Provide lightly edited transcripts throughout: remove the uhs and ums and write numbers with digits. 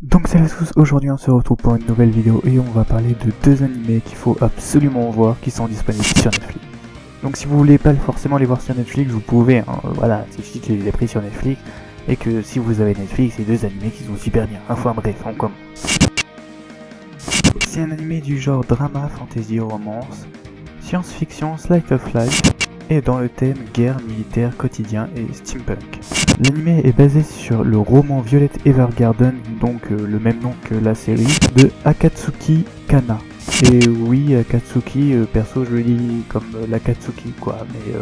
Donc salut à tous, aujourd'hui on se retrouve pour une nouvelle vidéo et on va parler de deux animés qu'il faut absolument voir qui sont disponibles sur Netflix. Donc si vous voulez pas forcément les voir sur Netflix, vous pouvez, voilà, c'est juste que je les ai pris sur Netflix et que si vous avez Netflix, c'est deux animés qui sont super bien. Enfin bref, on commence. C'est un animé du genre drama, fantasy, romance, science-fiction, slice of life et dans le thème guerre, militaire, quotidien et steampunk. L'anime est basé sur le roman Violet Evergarden, donc le même nom que la série, de Akatsuki Kana. Et oui, Akatsuki, perso je le dis comme l'Akatsuki quoi, mais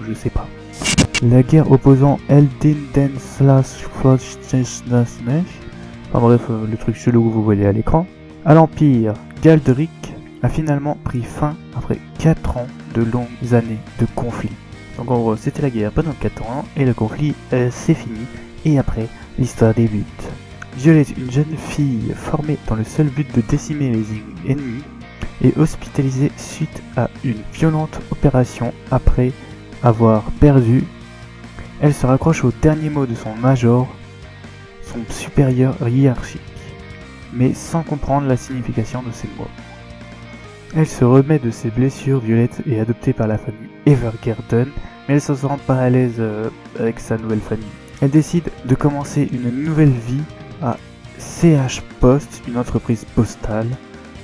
je sais pas. La guerre opposant enfin bref, le truc chelou que vous voyez à l'écran, à l'Empire Galdric a finalement pris fin après 4 ans de longues années de conflit. Donc en gros, c'était la guerre pendant 4 ans et le conflit c'est fini et après l'histoire débute. Violet, une jeune fille formée dans le seul but de décimer les ennemis, est hospitalisée suite à une violente opération après avoir perdu. Elle se raccroche au dernier mot de son major, son supérieur hiérarchique, mais sans comprendre la signification de ces mots. Elle se remet de ses blessures. Violette est adoptée par la famille Evergarden, mais elle se sent pas à l'aise avec sa nouvelle famille. Elle décide de commencer une nouvelle vie à CH Post, une entreprise postale.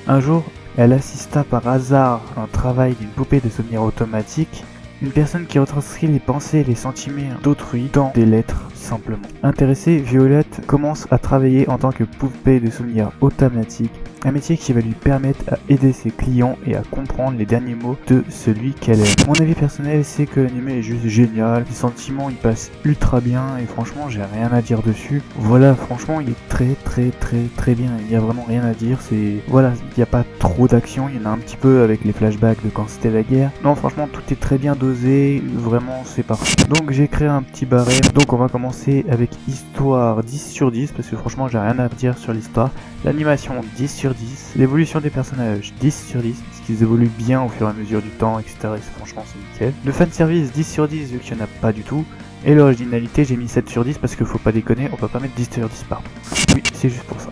Un jour, elle assista par hasard à un travail d'une poupée de souvenirs automatique, une personne qui retranscrit les pensées et les sentiments d'autrui dans des lettres simplement. Intéressée, Violette commence à travailler en tant que poupée de souvenirs automatique, un métier qui va lui permettre à aider ses clients et à comprendre les derniers mots de celui qu'elle aime. Mon avis personnel, c'est que l'anime est juste génial, les sentiments ils passent ultra bien et franchement j'ai rien à dire dessus. Voilà, franchement il est très bien, il y a vraiment rien à dire, c'est voilà, il n'y a pas trop d'action, il y en a un petit peu avec les flashbacks de quand c'était la guerre. Non, franchement tout est très bien dosé, vraiment c'est parfait. Donc j'ai créé un petit barème, donc on va commencer avec histoire 10 sur 10 parce que franchement j'ai rien à dire sur l'histoire. L'animation 10 sur 10, l'évolution des personnages 10 sur 10, parce qu'ils évoluent bien au fur et à mesure du temps, etc. Et franchement c'est nickel. Le fanservice 10 sur 10 vu qu'il n'y en a pas du tout. Et l'originalité j'ai mis 7 sur 10 parce qu'il faut pas déconner, on peut pas mettre 10 sur 10 pardon. Oui, c'est juste pour ça.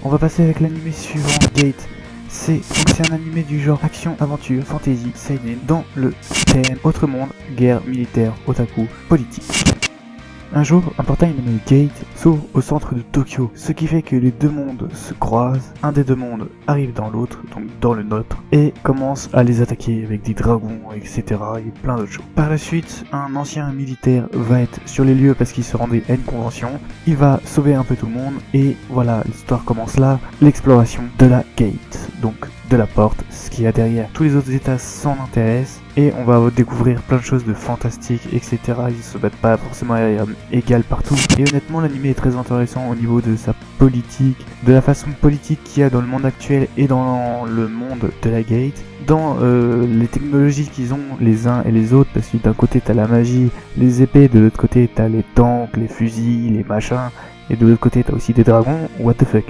On va passer avec l'animé suivant, Gate. C'est un animé du genre action, aventure, fantasy, seinen, dans le thème autre monde, guerre, militaire, otaku, politique. Un jour, un portail nommé Gate s'ouvre au centre de Tokyo, ce qui fait que les deux mondes se croisent, un des deux mondes arrive dans l'autre, donc dans le nôtre, et commence à les attaquer avec des dragons, etc. et plein d'autres choses. Par la suite, un ancien militaire va être sur les lieux parce qu'il se rendait à une convention, il va sauver un peu tout le monde, et voilà, l'histoire commence là, l'exploration de la Gate, donc de la porte, ce qu'il y a derrière. Tous les autres états s'en intéressent, et on va découvrir plein de choses de fantastiques, etc. Ils se battent pas forcément égal partout. Et honnêtement, l'anime est très intéressant au niveau de sa politique, de la façon politique qu'il y a dans le monde actuel et dans le monde de la Gate, dans les technologies qu'ils ont les uns et les autres, parce que d'un côté t'as la magie, les épées, de l'autre côté t'as les tanks, les fusils, les machins, et de l'autre côté t'as aussi des dragons, what the fuck.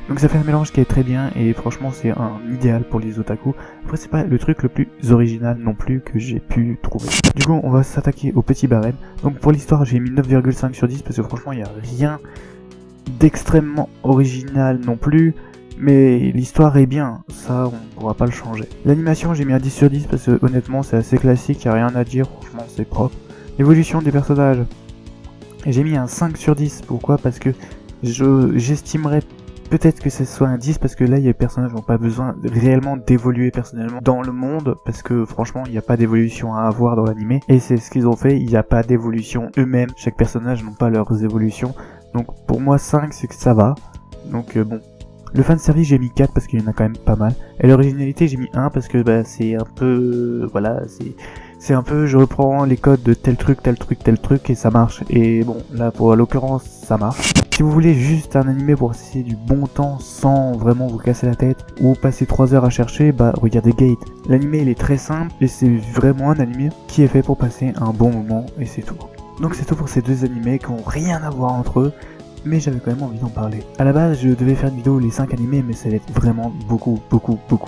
Donc ça fait un mélange qui est très bien et franchement c'est un idéal pour les otaku. Après c'est pas le truc le plus original non plus que j'ai pu trouver. Du coup on va s'attaquer au petit barème. Donc pour l'histoire j'ai mis 9,5 sur 10 parce que franchement il n'y a rien d'extrêmement original non plus. Mais l'histoire est bien, ça on pourra pas le changer. L'animation j'ai mis un 10 sur 10 parce que honnêtement c'est assez classique, il n'y a rien à dire, franchement c'est propre. L'évolution des personnages, j'ai mis un 5 sur 10, pourquoi? Parce que j'estimerais peut-être que ce soit un 10 parce que là, les personnages n'ont pas besoin réellement d'évoluer personnellement dans le monde parce que franchement, il n'y a pas d'évolution à avoir dans l'anime et c'est ce qu'ils ont fait, il n'y a pas d'évolution eux-mêmes, chaque personnage n'a pas leurs évolutions. Donc pour moi 5 c'est que ça va. Donc bon. Le fanservice j'ai mis 4 parce qu'il y en a quand même pas mal. Et l'originalité j'ai mis 1 parce que bah, c'est un peu... voilà, c'est un peu je reprends les codes de tel truc et ça marche. Et bon là pour l'occurrence ça marche. Si vous voulez juste un animé pour passer du bon temps sans vraiment vous casser la tête ou passer 3 heures à chercher, bah regardez Gate. L'animé il est très simple et c'est vraiment un animé qui est fait pour passer un bon moment et c'est tout. Donc c'est tout pour ces deux animés qui ont rien à voir entre eux. Mais j'avais quand même envie d'en parler. À la base, je devais faire une vidéo les 5 animés, mais ça va être vraiment beaucoup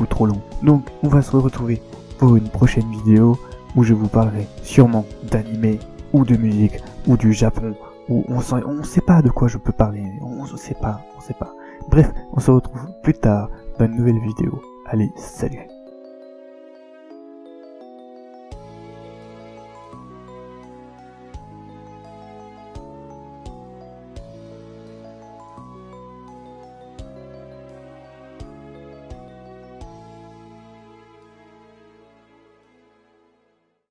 trop long. Donc, on va se retrouver pour une prochaine vidéo où je vous parlerai sûrement d'animé ou de musique ou du Japon où on sait pas de quoi je peux parler, on sait pas. Bref, on se retrouve plus tard dans une nouvelle vidéo. Allez, salut.